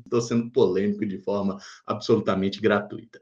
Estou sendo polêmico de forma absolutamente gratuita.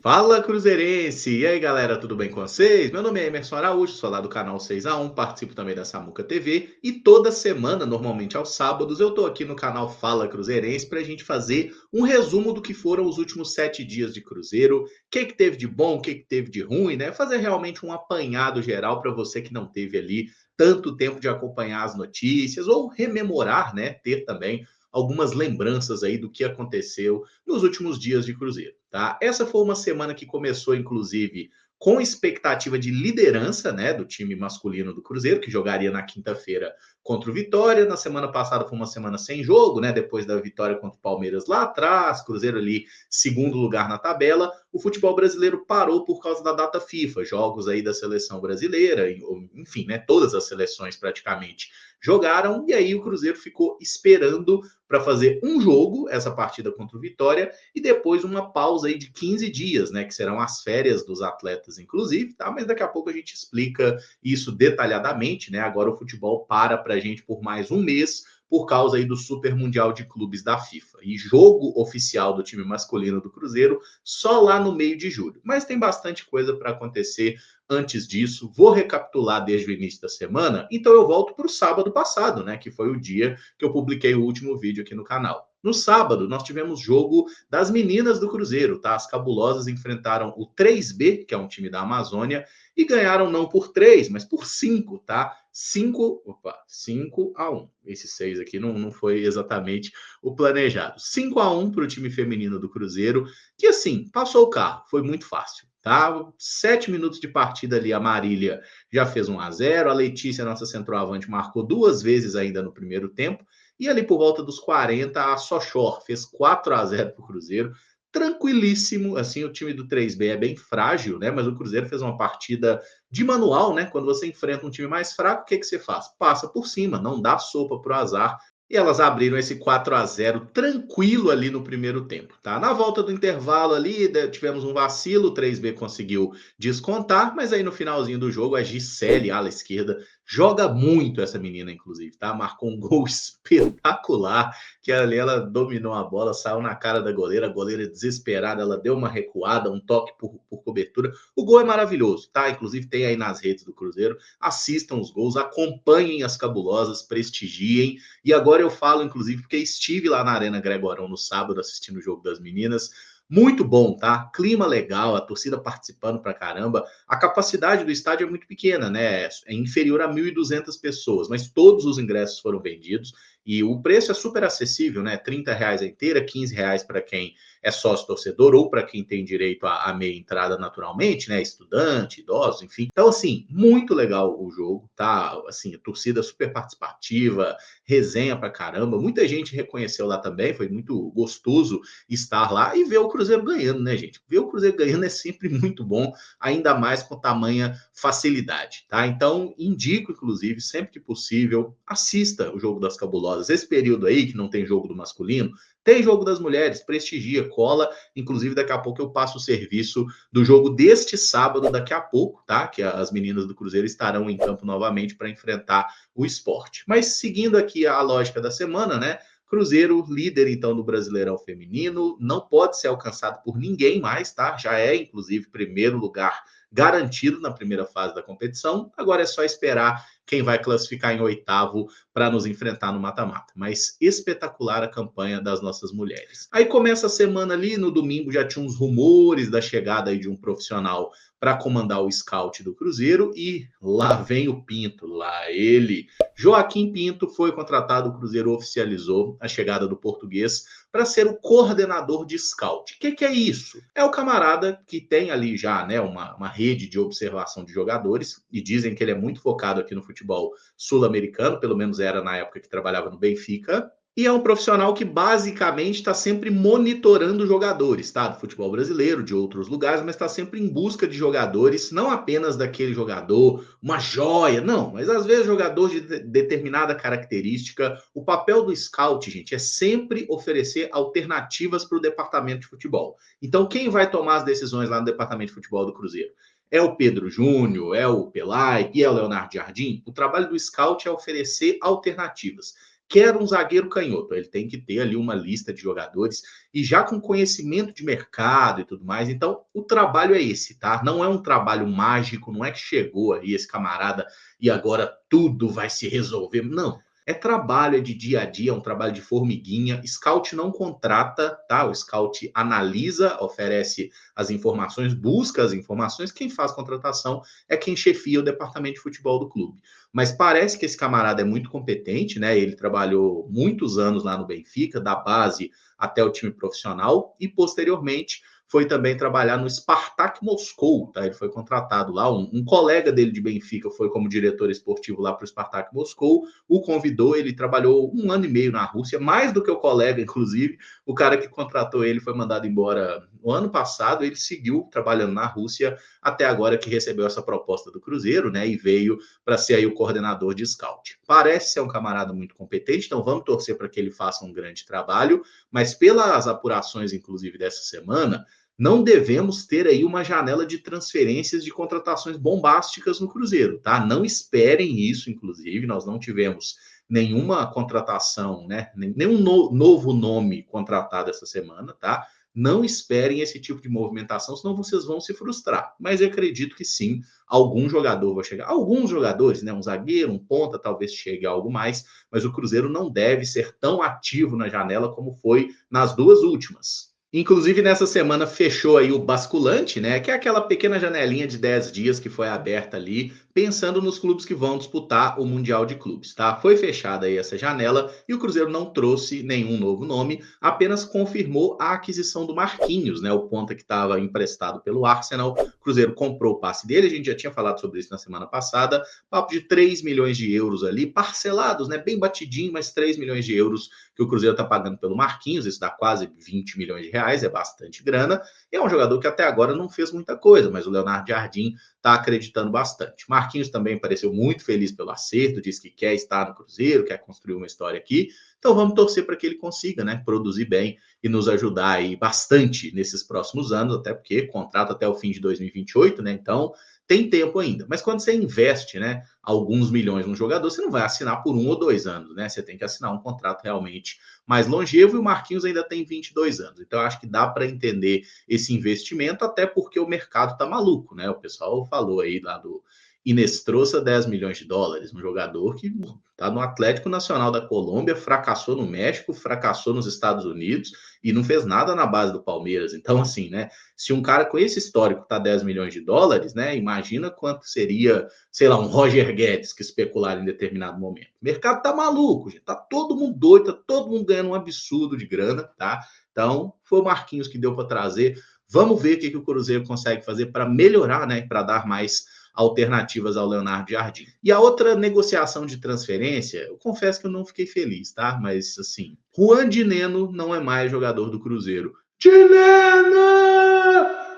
Fala, Cruzeirense! E aí, galera, tudo bem com vocês? Meu nome é Emerson Araújo, sou lá do canal 6x1, participo também da Samuca TV e toda semana, normalmente aos sábados, eu tô aqui no canal Fala Cruzeirense para a gente fazer um resumo do que foram os últimos 7 dias de Cruzeiro, o que teve de bom, o que teve de ruim, né? Fazer realmente um apanhado geral para você que não teve ali tanto tempo de acompanhar as notícias ou rememorar, né? Ter também algumas lembranças aí do que aconteceu nos últimos dias de Cruzeiro, tá? Essa foi uma semana que começou, inclusive, com expectativa de liderança, né, do time masculino do Cruzeiro, que jogaria na quinta-feira contra o Vitória. Na semana passada foi uma semana sem jogo, né, depois da vitória contra o Palmeiras lá atrás, Cruzeiro ali segundo lugar na tabela. O futebol brasileiro parou por causa da data FIFA, jogos aí da seleção brasileira, enfim, né, todas as seleções praticamente jogaram, e aí o Cruzeiro ficou esperando para fazer um jogo, essa partida contra o Vitória, e depois uma pausa aí de 15 dias, né? Que serão as férias dos atletas, inclusive, tá? Mas daqui a pouco a gente explica isso detalhadamente, né? Agora o futebol para a gente por mais um mês por causa aí do Super Mundial de Clubes da FIFA. E jogo oficial do time masculino do Cruzeiro só lá no meio de julho. Mas tem bastante coisa para acontecer antes disso. Vou recapitular desde o início da semana, então eu volto para o sábado passado, né? Que foi o dia que eu publiquei o último vídeo aqui no canal. No sábado, nós tivemos jogo das meninas do Cruzeiro, tá? As Cabulosas enfrentaram o 3B, que é um time da Amazônia, e ganharam não por 3, mas por 5, tá? 5-1. Esse 6 aqui não foi exatamente o planejado. 5-1 para o time feminino do Cruzeiro, que assim, passou o carro, foi muito fácil, tá? 7 minutos de partida ali, a Marília já fez 1-0, a Letícia, nossa centroavante, marcou 2 vezes ainda no primeiro tempo, e ali por volta dos 40, a Sochor fez 4-0 para o Cruzeiro. Tranquilíssimo, assim, o time do 3B é bem frágil, né? Mas o Cruzeiro fez uma partida de manual, né? Quando você enfrenta um time mais fraco, o que você faz? Passa por cima, não dá sopa pro azar. E elas abriram esse 4-0 tranquilo ali no primeiro tempo, tá? Na volta do intervalo ali, tivemos um vacilo, o 3B conseguiu descontar, mas aí no finalzinho do jogo, a Gisele, ala esquerda, joga muito essa menina, inclusive, tá? Marcou um gol espetacular, que ali ela dominou a bola, saiu na cara da goleira, a goleira desesperada, ela deu uma recuada, um toque por cobertura. O gol é maravilhoso, tá? Inclusive tem aí nas redes do Cruzeiro. Assistam os gols, acompanhem as Cabulosas, prestigiem. E agora eu falo, inclusive, porque estive lá na Arena Gregorão no sábado assistindo o jogo das meninas. Muito bom, tá? Clima legal, a torcida participando pra caramba. A capacidade do estádio é muito pequena, né? É inferior a 1.200 pessoas, mas todos os ingressos foram vendidos e o preço é super acessível, né? R$ 30 a inteira, R$ 15 para quem é sócio torcedor ou para quem tem direito à meia entrada naturalmente, né? Estudante, idosos, enfim. Então, assim, muito legal o jogo, tá? Assim, a torcida super participativa, resenha pra caramba. Muita gente reconheceu lá também, foi muito gostoso estar lá e ver o Cruzeiro ganhando, né, gente? Ver o Cruzeiro ganhando é sempre muito bom, ainda mais com tamanha facilidade, tá? Então, indico, inclusive, sempre que possível, assista o jogo das Cabulosas. Esse período aí, que não tem jogo do masculino, tem jogo das mulheres, prestigia, cola. Inclusive, daqui a pouco eu passo o serviço do jogo deste sábado, daqui a pouco, tá? Que as meninas do Cruzeiro estarão em campo novamente para enfrentar o esporte. Mas seguindo aqui a lógica da semana, né? Cruzeiro, líder então do Brasileirão Feminino, não pode ser alcançado por ninguém mais, tá? Já é, inclusive, primeiro lugar garantido na primeira fase da competição. Agora é só esperar quem vai classificar em oitavo para nos enfrentar no mata-mata. Mas espetacular a campanha das nossas mulheres. Aí começa a semana ali, no domingo já tinha uns rumores da chegada aí de um profissional para comandar o scout do Cruzeiro e lá vem o Pinto, lá ele. Joaquim Pinto foi contratado, o Cruzeiro oficializou a chegada do português para ser o coordenador de scout. O que é isso? É o camarada que tem ali já, né, uma rede de observação de jogadores, e dizem que ele é muito focado aqui no futebol sul-americano, pelo menos era na época que trabalhava no Benfica, e é um profissional que basicamente está sempre monitorando jogadores, tá? Do futebol brasileiro, de outros lugares, mas está sempre em busca de jogadores, não apenas daquele jogador, uma joia, não, mas às vezes jogador de determinada característica. O papel do scout, gente, é sempre oferecer alternativas para o departamento de futebol. Então, quem vai tomar as decisões lá no departamento de futebol do Cruzeiro? É o Pedro Júnior, é o Pelai e é o Leonardo Jardim? O trabalho do scout é oferecer alternativas. quero um zagueiro canhoto. Ele tem que ter ali uma lista de jogadores e já com conhecimento de mercado e tudo mais. Então, o trabalho é esse, tá? Não é um trabalho mágico, não é que chegou aí esse camarada e agora tudo vai se resolver. Não. É trabalho, é de dia a dia, é um trabalho de formiguinha. Scout não contrata, tá? O Scout analisa, oferece as informações, busca as informações. Quem faz contratação é quem chefia o departamento de futebol do clube. Mas parece que esse camarada é muito competente, né? Ele trabalhou muitos anos lá no Benfica, da base até o time profissional, e posteriormente foi também trabalhar no Spartak Moscou, tá? Ele foi contratado lá, um colega dele de Benfica foi como diretor esportivo lá para o Spartak Moscou, o convidou, ele trabalhou 1 ano e meio na Rússia, mais do que o colega, inclusive, o cara que contratou ele foi mandado embora no ano passado, ele seguiu trabalhando na Rússia até agora que recebeu essa proposta do Cruzeiro, né, e veio para ser aí o coordenador de scout. Parece ser um camarada muito competente, então vamos torcer para que ele faça um grande trabalho, mas pelas apurações, inclusive, dessa semana, não devemos ter aí uma janela de transferências de contratações bombásticas no Cruzeiro, tá? Não esperem isso, inclusive, nós não tivemos nenhuma contratação, né? Nenhum novo nome contratado essa semana, tá? Não esperem esse tipo de movimentação, senão vocês vão se frustrar. Mas eu acredito que sim, algum jogador vai chegar. Alguns jogadores, né? Um zagueiro, um ponta, talvez chegue a algo mais, mas o Cruzeiro não deve ser tão ativo na janela como foi nas duas últimas. Inclusive, nessa semana fechou aí o basculante, né? Que é aquela pequena janelinha de 10 dias que foi aberta ali, pensando nos clubes que vão disputar o Mundial de Clubes, tá? Foi fechada aí essa janela e o Cruzeiro não trouxe nenhum novo nome, apenas confirmou a aquisição do Marquinhos, né? O ponta que estava emprestado pelo Arsenal. O Cruzeiro comprou o passe dele, a gente já tinha falado sobre isso na semana passada, papo de 3 milhões de euros ali, parcelados, né? Bem batidinho, mas 3 milhões de euros que o Cruzeiro está pagando pelo Marquinhos, isso dá quase 20 milhões de reais, é bastante grana, e é um jogador que até agora não fez muita coisa, mas o Leonardo Jardim está acreditando bastante. Marquinhos também pareceu muito feliz pelo acerto, disse que quer estar no Cruzeiro, quer construir uma história aqui, então vamos torcer para que ele consiga, né, produzir bem e nos ajudar aí bastante nesses próximos anos, até porque contrato até o fim de 2028, né, então tem tempo ainda. Mas quando você investe, né, alguns milhões num jogador, você não vai assinar por 1 ou 2 anos, né? Você tem que assinar um contrato realmente mais longevo e o Marquinhos ainda tem 22 anos. Então, eu acho que dá para entender esse investimento, até porque o mercado tá maluco, né? O pessoal falou aí lá do Inestrosa 10 milhões de dólares, um jogador que está no Atlético Nacional da Colômbia, fracassou no México, fracassou nos Estados Unidos e não fez nada na base do Palmeiras. Então, assim, né? Se um cara com esse histórico tá 10 milhões de dólares, né? Imagina quanto seria, sei lá, um Roger Guedes que especular em determinado momento. O mercado tá maluco, gente. Tá todo mundo doido, tá todo mundo ganhando um absurdo de grana, tá? Então, foi o Marquinhos que deu para trazer. Vamos ver o que o Cruzeiro consegue fazer para melhorar, né? Para dar mais alternativas ao Leonardo Jardim. E a outra negociação de transferência, eu confesso que eu não fiquei feliz, tá? Mas, assim, Juan Dineno não é mais jogador do Cruzeiro. Dineno!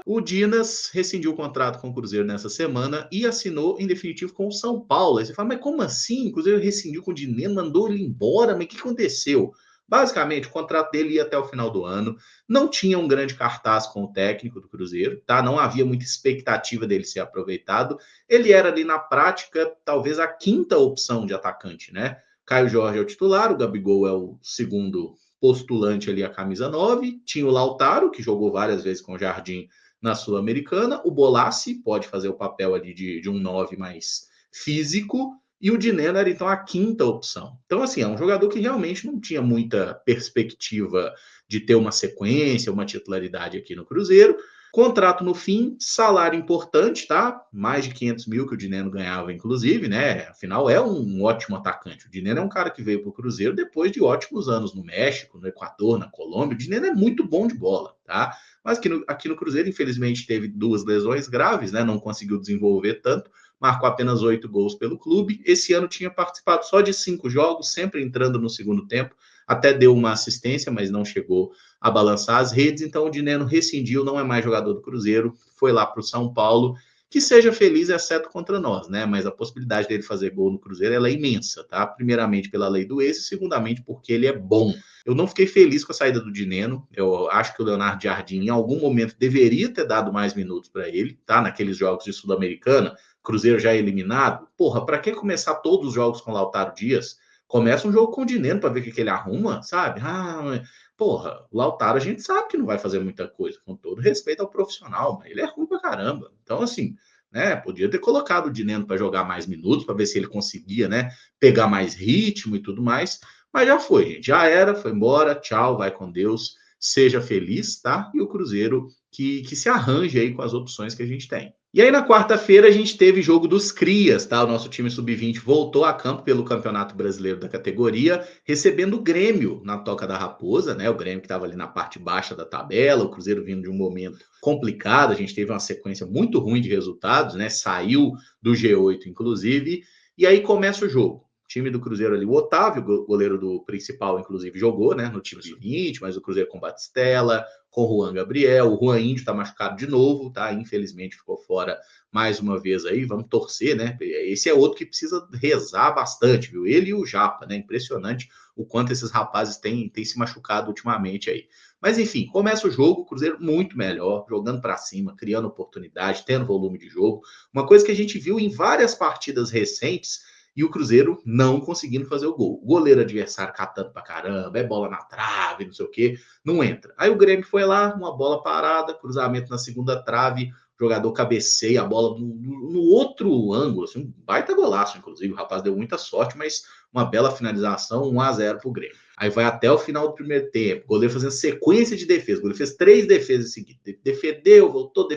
O Dinas rescindiu o contrato com o Cruzeiro nessa semana e assinou em definitivo com o São Paulo. Aí você fala, mas como assim? O Cruzeiro rescindiu com o Dineno, mandou ele embora, mas o que aconteceu? Basicamente, o contrato dele ia até o final do ano, não tinha um grande cartaz com o técnico do Cruzeiro, tá? Não havia muita expectativa dele ser aproveitado. Ele era ali na prática, talvez a quinta opção de atacante, né? Caio Jorge é o titular, o Gabigol é o segundo postulante ali a camisa 9, tinha o Lautaro, que jogou várias vezes com o Jardim na Sul-Americana, o Bolassi pode fazer o papel ali de um 9 mais físico, e o Dineno era então a quinta opção. Então, assim, é um jogador que realmente não tinha muita perspectiva de ter uma sequência, uma titularidade aqui no Cruzeiro. Contrato no fim, salário importante, tá? Mais de 500 mil que o Dineno ganhava, inclusive, né? Afinal, é um ótimo atacante. O Dineno é um cara que veio para o Cruzeiro depois de ótimos anos no México, no Equador, na Colômbia. O Dineno é muito bom de bola, tá? Mas aqui no Cruzeiro, infelizmente, teve 2 lesões graves, né? Não conseguiu desenvolver tanto, marcou apenas 8 gols pelo clube. Esse ano tinha participado só de 5 jogos, sempre entrando no segundo tempo. Até deu uma assistência, mas não chegou a balançar as redes. Então o Dineno rescindiu, não é mais jogador do Cruzeiro, foi lá para o São Paulo. Que seja feliz, exceto contra nós, né? Mas a possibilidade dele fazer gol no Cruzeiro ela é imensa, tá? Primeiramente pela lei do ex, e segundamente porque ele é bom. Eu não fiquei feliz com a saída do Dineno. Eu acho que o Leonardo Jardim, em algum momento, deveria ter dado mais minutos para ele, tá? Naqueles jogos de Sul-Americana, Cruzeiro já eliminado. Porra, para que começar todos os jogos com Lautaro Dias? Começa um jogo com o Dineno para ver o que ele arruma, sabe? Porra, o Lautaro a gente sabe que não vai fazer muita coisa, com todo respeito ao profissional, mas ele é ruim pra caramba. Então, assim, né, podia ter colocado o Dineno para jogar mais minutos, para ver se ele conseguia, né, pegar mais ritmo e tudo mais, mas já foi, gente, já era, foi embora, tchau, vai com Deus, seja feliz, tá? E o Cruzeiro que se arranje aí com as opções que a gente tem. E aí, na quarta-feira, a gente teve jogo dos Crias, tá? O nosso time sub-20 voltou a campo pelo Campeonato Brasileiro da categoria, recebendo o Grêmio na Toca da Raposa, né? O Grêmio que estava ali na parte baixa da tabela, o Cruzeiro vindo de um momento complicado, a gente teve uma sequência muito ruim de resultados, né? Saiu do G8, inclusive, e aí começa o jogo. O time do Cruzeiro ali, o Otávio, goleiro do principal, inclusive, jogou, né? No time sub-20, mas o Cruzeiro com Batistella, com o Juan Gabriel, o Juan Índio tá machucado de novo, tá? Infelizmente ficou fora mais uma vez aí, vamos torcer, né? Esse é outro que precisa rezar bastante, viu? Ele e o Japa, né? Impressionante o quanto esses rapazes têm se machucado ultimamente aí. Mas enfim, começa o jogo, o Cruzeiro muito melhor, jogando para cima, criando oportunidade, tendo volume de jogo. Uma coisa que a gente viu em várias partidas recentes, e o Cruzeiro não conseguindo fazer o gol. O goleiro adversário catando pra caramba, é bola na trave, não sei o quê, não entra. Aí o Grêmio foi lá, uma bola parada, cruzamento na segunda trave, o jogador cabeceia a bola no outro ângulo, assim, um baita golaço, inclusive, o rapaz deu muita sorte, mas uma bela finalização, 1-0 pro Grêmio. Aí vai até o final do primeiro tempo, o goleiro fazendo sequência de defesa, o goleiro fez 3 defesas seguidas, defendeu, voltou,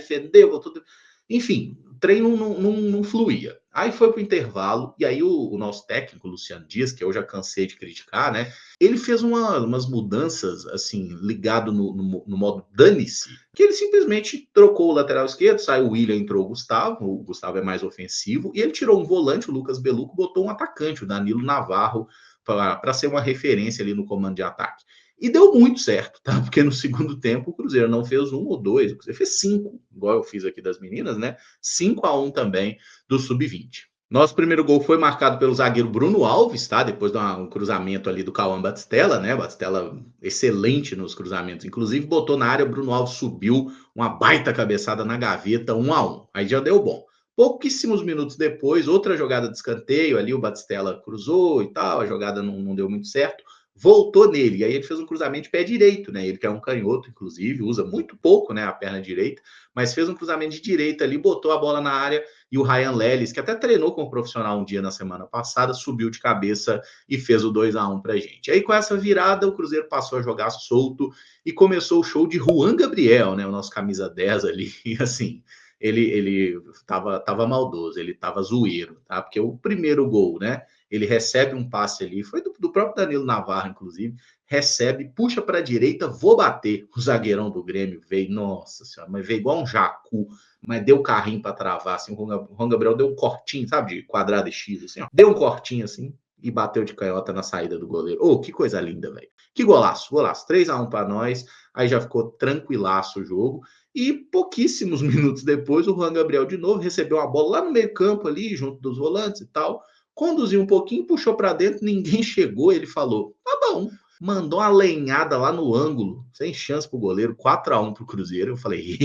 enfim, o treino não fluía. Aí foi pro intervalo, e aí o nosso técnico, Luciano Dias, que eu já cansei de criticar, né? Ele fez umas mudanças, assim, ligado no modo dane-se, que ele simplesmente trocou o lateral esquerdo, saiu o William, entrou o Gustavo é mais ofensivo, e ele tirou um volante, o Lucas Beluco, botou um atacante, o Danilo Navarro, para ser uma referência ali no comando de ataque. E deu muito certo, tá? Porque no segundo tempo o Cruzeiro não fez 1 ou 2, o Cruzeiro fez 5, igual eu fiz aqui das meninas, né? 5-1 também do Sub-20. Nosso primeiro gol foi marcado pelo zagueiro Bruno Alves, tá? Depois de um cruzamento ali do Cauã Batistella, né? Batistella excelente nos cruzamentos, inclusive botou na área, Bruno Alves subiu, uma baita cabeçada na gaveta, 1-1. Aí já deu bom. Pouquíssimos minutos depois, outra jogada de escanteio ali, o Batistella cruzou e tal, a jogada não deu muito certo. Voltou nele, e aí ele fez um cruzamento de pé direito, né? Ele que é um canhoto, inclusive, usa muito pouco, né, a perna direita, mas fez um cruzamento de direita ali, botou a bola na área, e o Ryan Lelis, que até treinou com o profissional um dia na semana passada, subiu de cabeça e fez o 2-1 pra gente. Aí com essa virada, o Cruzeiro passou a jogar solto e começou o show de Juan Gabriel, né, o nosso camisa 10 ali, e assim, ele tava maldoso, ele tava zoeiro, tá? Porque o primeiro gol, né, ele recebe um passe ali, foi do próprio Danilo Navarro, inclusive, recebe, puxa para a direita, vou bater. O zagueirão do Grêmio veio, nossa senhora, mas veio igual um jacu, mas deu carrinho para travar, assim, o Juan Gabriel deu um cortinho, sabe, de quadrado e X, assim, ó. Deu um cortinho, assim, e bateu de canhota na saída do goleiro. Oh, que coisa linda, velho. Que golaço, 3-1 para nós, aí já ficou tranquilaço o jogo, e pouquíssimos minutos depois, o Juan Gabriel de novo recebeu a bola lá no meio campo ali, junto dos volantes e tal, conduziu um pouquinho, puxou para dentro, ninguém chegou, ele falou, tá bom, mandou uma lenhada lá no ângulo, sem chance pro goleiro, 4-1 pro Cruzeiro, eu falei,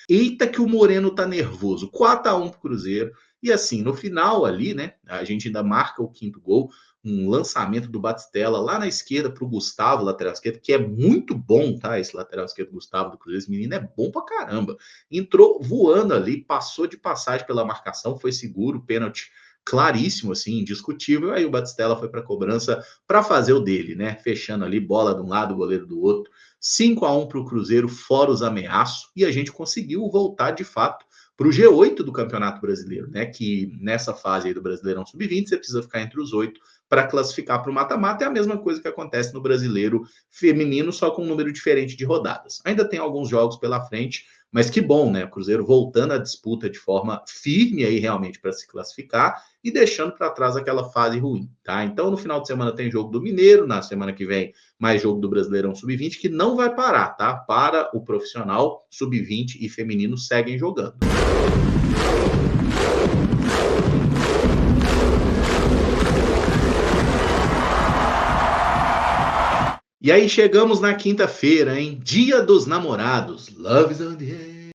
eita que o Moreno tá nervoso, 4-1 pro Cruzeiro, e assim, no final ali, né, a gente ainda marca o quinto gol, um lançamento do Batistella lá na esquerda pro Gustavo, lateral esquerdo, que é muito bom, tá, esse lateral esquerdo Gustavo do Cruzeiro, esse menino é bom pra caramba, entrou voando ali, passou de passagem pela marcação, foi seguro, pênalti claríssimo, assim, indiscutível. Aí o Batistella foi para a cobrança para fazer o dele, né? Fechando ali, bola de um lado, goleiro do outro. 5-1 para o Cruzeiro, fora os ameaços, e a gente conseguiu voltar de fato para o G8 do Campeonato Brasileiro, né? Que nessa fase aí do Brasileirão Sub-20 você precisa ficar entre os 8 para classificar para o mata-mata. É a mesma coisa que acontece no Brasileiro Feminino, só com um número diferente de rodadas. Ainda tem alguns jogos pela frente, mas que bom, né? O Cruzeiro voltando à disputa de forma firme aí realmente para se classificar e deixando para trás aquela fase ruim, tá? Então no final de semana tem jogo do Mineiro, na semana que vem mais jogo do Brasileirão Sub-20 que não vai parar, tá? Para o profissional, Sub-20 e feminino seguem jogando. E aí chegamos na quinta-feira, hein? Dia dos Namorados. Love is on the air.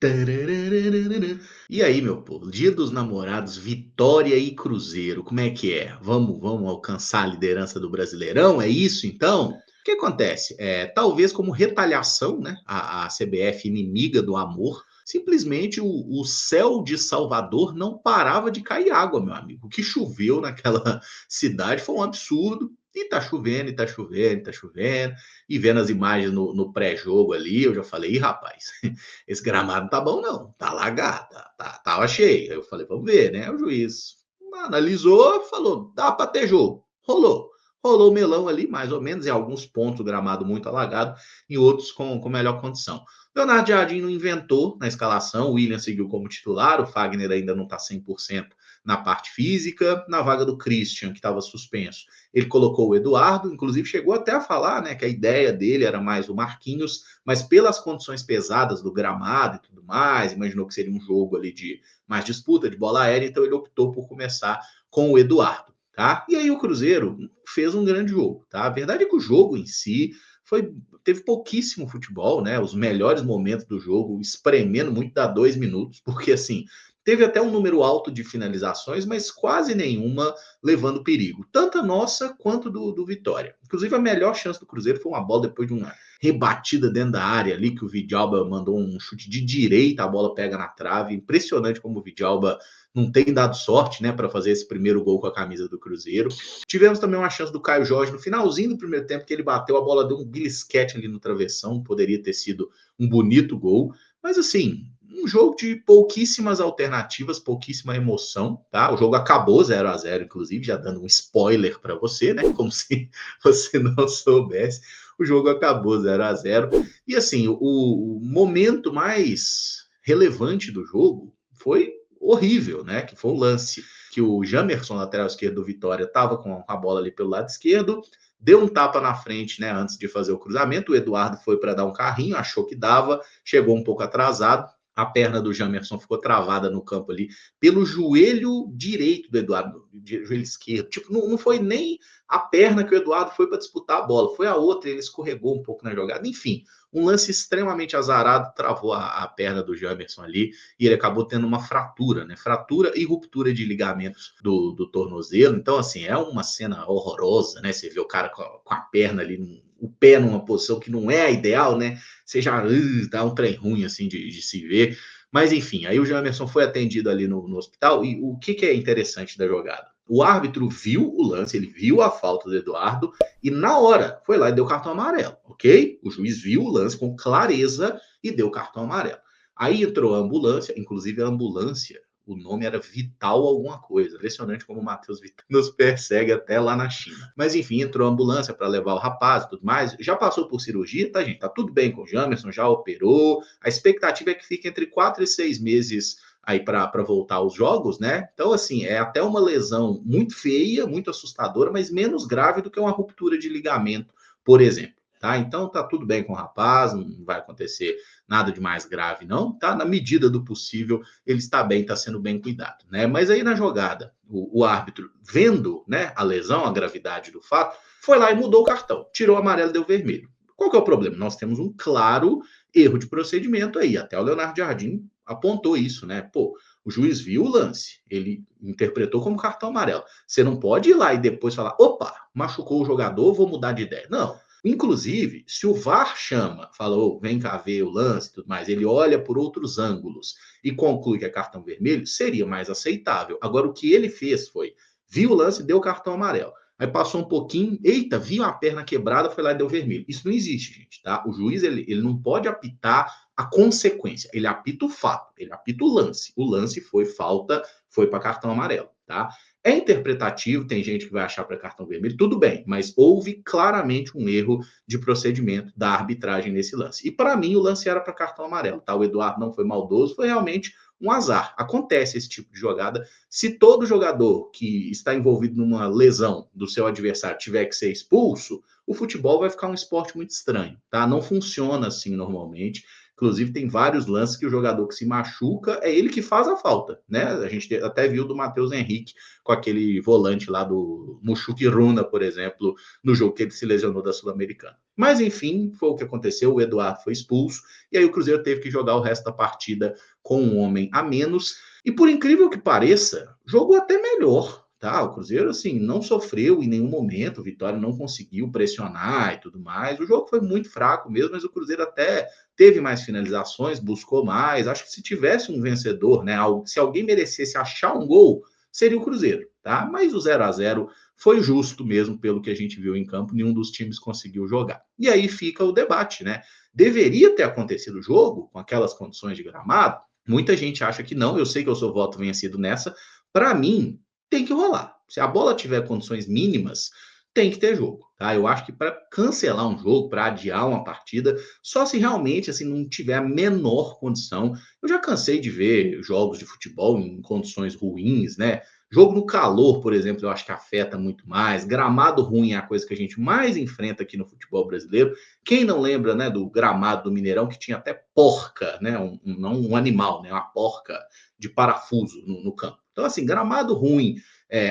E aí, meu povo, Dia dos Namorados, Vitória e Cruzeiro, como é que é? Vamos alcançar a liderança do Brasileirão? É isso então? O que acontece? Talvez como retaliação, né? A CBF inimiga do amor, simplesmente o céu de Salvador não parava de cair água, meu amigo. O que choveu naquela cidade foi um absurdo. E tá chovendo, e tá chovendo, e tá chovendo. E vendo as imagens no pré-jogo ali, eu já falei, ih, rapaz, esse gramado não tá bom, não. Tá alagado, tava cheio. Aí eu falei, vamos ver, né? O juiz analisou, falou, dá para ter jogo. Rolou. Rolou o melão ali, mais ou menos, em alguns pontos o gramado muito alagado, em outros com melhor condição. Leonardo Jardim não inventou na escalação, o William seguiu como titular, o Fagner ainda não está 100% na parte física, na vaga do Christian, que estava suspenso. Ele colocou o Eduardo, inclusive chegou até a falar, né, que a ideia dele era mais o Marquinhos, mas pelas condições pesadas do gramado e tudo mais, imaginou que seria um jogo ali de mais disputa, de bola aérea, então ele optou por começar com o Eduardo, tá? E aí o Cruzeiro fez um grande jogo, tá? A verdade é que o jogo em si teve pouquíssimo futebol, né? Os melhores momentos do jogo, espremendo muito, dá 2 minutos, porque assim, teve até um número alto de finalizações, mas quase nenhuma levando perigo, tanto a nossa quanto do Vitória. Inclusive, a melhor chance do Cruzeiro foi uma bola depois de uma rebatida dentro da área ali, que o Vidalba mandou um chute de direita, a bola pega na trave. Impressionante como o Vidalba não tem dado sorte, né, para fazer esse primeiro gol com a camisa do Cruzeiro. Tivemos também uma chance do Caio Jorge no finalzinho do primeiro tempo, que ele bateu, a bola deu um belisquete ali no travessão, poderia ter sido um bonito gol, mas assim, um jogo de pouquíssimas alternativas, pouquíssima emoção, tá? O jogo acabou 0-0, inclusive, já dando um spoiler para você, né? Como se você não soubesse. O jogo acabou 0-0. E assim, o momento mais relevante do jogo foi horrível, né? Que foi o lance que o Jamerson, lateral esquerdo do Vitória, estava com a bola ali pelo lado esquerdo, deu um tapa na frente, né, antes de fazer o cruzamento. O Eduardo foi para dar um carrinho, achou que dava, chegou um pouco atrasado. A perna do Jamerson ficou travada no campo ali pelo joelho direito do Eduardo, joelho esquerdo. Tipo, não foi nem a perna que o Eduardo foi para disputar a bola, foi a outra, ele escorregou um pouco na jogada. Enfim, um lance extremamente azarado, travou a perna do Jamerson ali e ele acabou tendo uma fratura, né? Fratura e ruptura de ligamentos do tornozelo. Então, assim, é uma cena horrorosa, né? Você vê o cara com a perna ali, o pé numa posição que não é a ideal, né? Você já dá um trem ruim, assim, de se ver. Mas, enfim, aí o Jamerson foi atendido ali no hospital. E o que é interessante da jogada? O árbitro viu o lance, ele viu a falta do Eduardo e na hora foi lá e deu cartão amarelo, ok? O juiz viu o lance com clareza e deu cartão amarelo. Aí entrou a ambulância, inclusive a ambulância, o nome era Vital alguma coisa. Impressionante como o Matheus Vital nos persegue até lá na China. Mas enfim, entrou a ambulância para levar o rapaz e tudo mais. Já passou por cirurgia, tá, gente? Tá tudo bem com o Jamerson, já operou. A expectativa é que fique entre 4 e 6 meses aí para voltar aos jogos, né? Então, assim, é até uma lesão muito feia, muito assustadora, mas menos grave do que uma ruptura de ligamento, por exemplo. Tá? Então tá tudo bem com o rapaz, não vai acontecer nada de mais grave, não. Tá na medida do possível, ele está bem, está sendo bem cuidado, né? Mas aí na jogada, o árbitro, vendo, né, a lesão, a gravidade do fato, foi lá e mudou o cartão, tirou o amarelo e deu vermelho. Qual que é o problema? Nós temos um claro erro de procedimento aí. Até o Leonardo Jardim apontou isso, né? Pô, o juiz viu o lance, ele interpretou como cartão amarelo. Você não pode ir lá e depois falar, opa, machucou o jogador, vou mudar de ideia. Não. Inclusive, se o VAR chama, falou, vem cá ver o lance e tudo mais, ele olha por outros ângulos e conclui que é cartão vermelho, seria mais aceitável. Agora, o que ele fez foi, viu o lance e deu cartão amarelo. Aí passou um pouquinho, eita, viu a perna quebrada, foi lá e deu vermelho. Isso não existe, gente, tá? O juiz, ele não pode apitar a consequência, ele apita o fato, ele apita o lance. O lance foi falta, foi para cartão amarelo, tá? É interpretativo, tem gente que vai achar para cartão vermelho, tudo bem, mas houve claramente um erro de procedimento da arbitragem nesse lance. E para mim o lance era para cartão amarelo, tá? O Eduardo não foi maldoso, foi realmente um azar. Acontece esse tipo de jogada. Se todo jogador que está envolvido numa lesão do seu adversário tiver que ser expulso, o futebol vai ficar um esporte muito estranho, tá? Não funciona assim normalmente. Inclusive, tem vários lances que o jogador que se machuca é ele que faz a falta, né? A gente até viu do Matheus Henrique com aquele volante lá do Mushuki Runa, por exemplo, no jogo que ele se lesionou da Sul-Americana. Mas, enfim, foi o que aconteceu. O Eduardo foi expulso e aí o Cruzeiro teve que jogar o resto da partida com um homem a menos. E por incrível que pareça, jogou até melhor. Tá, o Cruzeiro, assim, não sofreu em nenhum momento, o Vitória não conseguiu pressionar e tudo mais. O jogo foi muito fraco mesmo, mas o Cruzeiro até teve mais finalizações, buscou mais. Acho que se tivesse um vencedor, né, se alguém merecesse achar um gol, seria o Cruzeiro, tá? Mas o 0-0 foi justo mesmo pelo que a gente viu em campo, nenhum dos times conseguiu jogar. E aí fica o debate, né? Deveria ter acontecido o jogo com aquelas condições de gramado? Muita gente acha que não, eu sei que eu sou voto vencido nessa. Para mim, tem que rolar. Se a bola tiver condições mínimas, tem que ter jogo. Tá? Eu acho que para cancelar um jogo, para adiar uma partida, só se realmente assim não tiver a menor condição. Eu já cansei de ver jogos de futebol em condições ruins, né? Jogo no calor, por exemplo, eu acho que afeta muito mais. Gramado ruim é a coisa que a gente mais enfrenta aqui no futebol brasileiro. Quem não lembra, né, do gramado do Mineirão que tinha até porca, né, não um animal, né, uma porca de parafuso no campo. Então, assim, gramado ruim.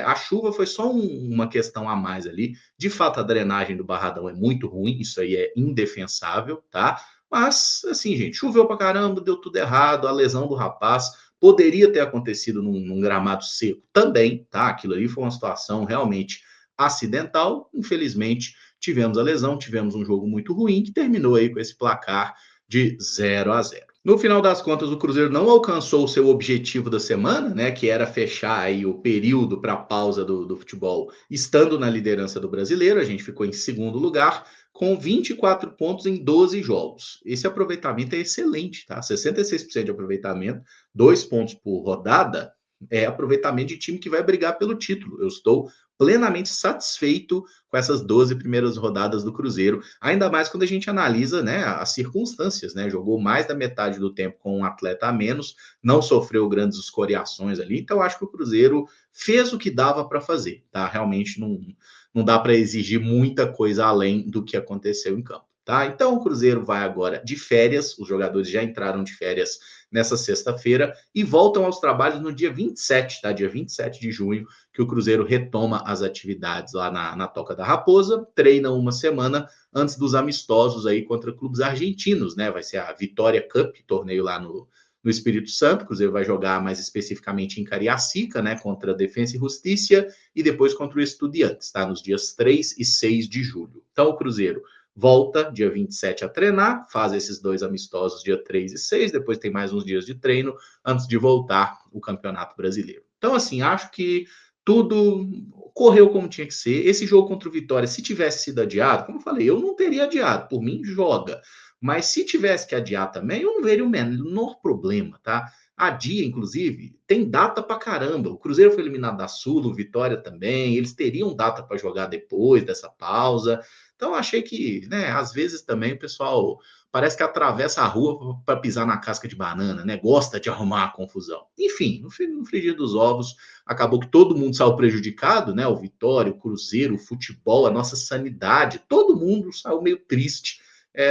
A chuva foi só uma questão a mais ali. De fato, a drenagem do Barradão é muito ruim, isso aí é indefensável, tá? Mas, assim, gente, choveu pra caramba, deu tudo errado, a lesão do rapaz poderia ter acontecido num gramado seco também, tá? Aquilo ali foi uma situação realmente acidental. Infelizmente, tivemos a lesão, tivemos um jogo muito ruim que terminou aí com esse placar de 0-0. No final das contas, o Cruzeiro não alcançou o seu objetivo da semana, né, que era fechar aí o período para a pausa do futebol, estando na liderança do Brasileiro. A gente ficou em segundo lugar, com 24 pontos em 12 jogos. Esse aproveitamento é excelente, tá? 66% de aproveitamento, 2 pontos por rodada, é aproveitamento de time que vai brigar pelo título. Eu estou plenamente satisfeito com essas 12 primeiras rodadas do Cruzeiro, ainda mais quando a gente analisa, né, as circunstâncias, né? Jogou mais da metade do tempo com um atleta a menos, não sofreu grandes escoriações ali, então acho que o Cruzeiro fez o que dava para fazer, tá? Realmente não dá para exigir muita coisa além do que aconteceu em campo. Tá? Então o Cruzeiro vai agora de férias, os jogadores já entraram de férias nessa sexta-feira e voltam aos trabalhos no dia 27, tá? Dia 27 de junho, que o Cruzeiro retoma as atividades lá na Toca da Raposa, treina uma semana antes dos amistosos aí contra clubes argentinos, né? Vai ser a Vitória Cup, torneio lá no Espírito Santo. O Cruzeiro vai jogar mais especificamente em Cariacica, né? Contra a Defensa e Justiça e depois contra o Estudiantes, tá? Nos dias 3 e 6 de julho. Então o Cruzeiro volta dia 27 a treinar, faz esses dois amistosos dia 3 e 6, depois tem mais uns dias de treino antes de voltar o Campeonato Brasileiro. Então, assim, acho que tudo correu como tinha que ser. Esse jogo contra o Vitória, se tivesse sido adiado, como eu falei, eu não teria adiado, por mim, joga. Mas se tivesse que adiar também, eu não veria o menor problema, tá? A dia, inclusive, tem data pra caramba. O Cruzeiro foi eliminado da Sul, o Vitória também. Eles teriam data para jogar depois dessa pausa. Então, achei que, né, às vezes também o pessoal parece que atravessa a rua para pisar na casca de banana, né? Gosta de arrumar a confusão. Enfim, no frigir dos ovos, acabou que todo mundo saiu prejudicado, né? O Vitória, o Cruzeiro, o futebol, a nossa sanidade, todo mundo saiu meio triste.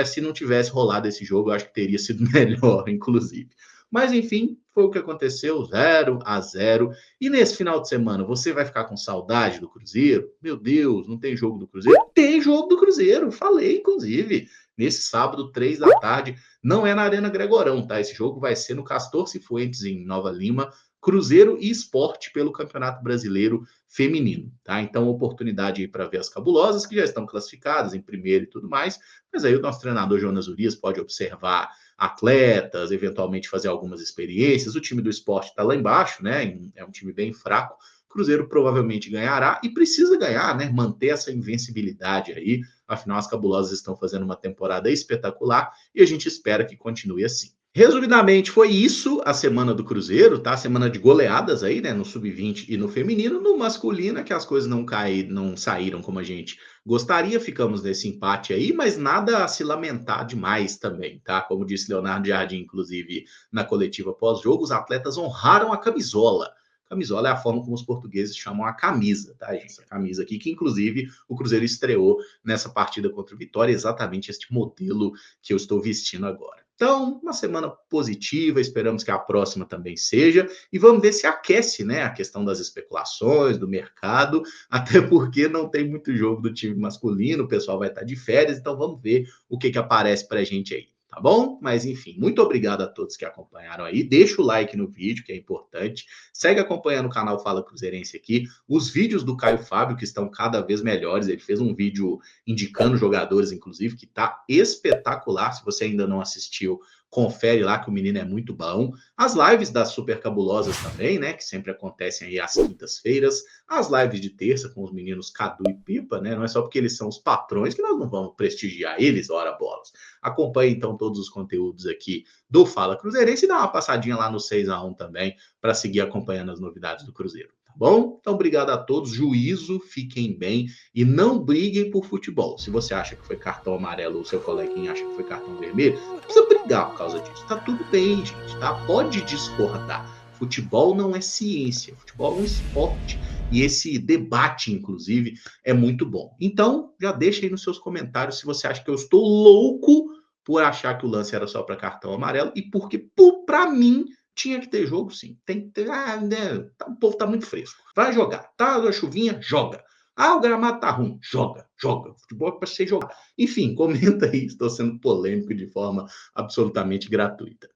Se não tivesse rolado esse jogo, eu acho que teria sido melhor, inclusive. Mas enfim, foi o que aconteceu, 0-0. E nesse final de semana, você vai ficar com saudade do Cruzeiro? Meu Deus, não tem jogo do Cruzeiro? Tem jogo do Cruzeiro, falei, inclusive. Nesse sábado, 3 da tarde, não é na Arena Gregorão, tá? Esse jogo vai ser no Castor Cifuentes, em Nova Lima, Cruzeiro e Esporte pelo Campeonato Brasileiro Feminino, tá? Então, oportunidade aí para ver as cabulosas, que já estão classificadas em primeiro e tudo mais, mas aí o nosso treinador Jonas Urias pode observar atletas, eventualmente fazer algumas experiências. O time do esporte está lá embaixo, né? É um time bem fraco. O Cruzeiro provavelmente ganhará e precisa ganhar, né? Manter essa invencibilidade aí. Afinal, as cabulosas estão fazendo uma temporada espetacular e a gente espera que continue assim. Resumidamente, foi isso a semana do Cruzeiro, tá? Semana de goleadas aí, né? No sub-20 e no feminino. No masculino, é que as coisas não saíram como a gente gostaria, ficamos nesse empate aí, mas nada a se lamentar demais também, tá? Como disse Leonardo Jardim, inclusive, na coletiva pós-jogo, os atletas honraram a camisola. Camisola é a forma como os portugueses chamam a camisa, tá, gente? A camisa aqui, que inclusive o Cruzeiro estreou nessa partida contra o Vitória, exatamente este modelo que eu estou vestindo agora. Então, uma semana positiva, esperamos que a próxima também seja, e vamos ver se aquece, né, a questão das especulações, do mercado, até porque não tem muito jogo do time masculino, o pessoal vai estar de férias, então vamos ver o que aparece para a gente aí. Tá bom? Mas enfim, muito obrigado a todos que acompanharam aí. Deixa o like no vídeo, que é importante. Segue acompanhando o canal Fala Cruzeirense aqui. Os vídeos do Caio Fábio, que estão cada vez melhores. Ele fez um vídeo indicando jogadores, inclusive, que tá espetacular. Se você ainda não assistiu, confere lá que o menino é muito bom. As lives das Super Cabulosas também, né? Que sempre acontecem aí às quintas-feiras. As lives de terça com os meninos Cadu e Pipa, né? Não é só porque eles são os patrões que nós não vamos prestigiar eles, ora bolas. Acompanhe então todos os conteúdos aqui do Fala Cruzeirense e dá uma passadinha lá no 6x1 também para seguir acompanhando as novidades do Cruzeiro. Tá bom? Então, obrigado a todos. Juízo, fiquem bem e não briguem por futebol. Se você acha que foi cartão amarelo ou seu coleguinha acha que foi cartão vermelho, não precisa brigar por causa disso. Tá tudo bem, gente, tá? Pode discordar. Futebol não é ciência, futebol é um esporte. E esse debate, inclusive, é muito bom. Então, já deixa aí nos seus comentários se você acha que eu estou louco por achar que o lance era só para cartão amarelo e porque, para mim, tinha que ter jogo sim. Tem que ter. Ah, né? O povo tá muito fresco. Vai jogar. Tá a chuvinha? Joga. Ah, o gramado tá ruim. Joga, joga. Futebol é para ser jogado. Enfim, comenta aí. Estou sendo polêmico de forma absolutamente gratuita.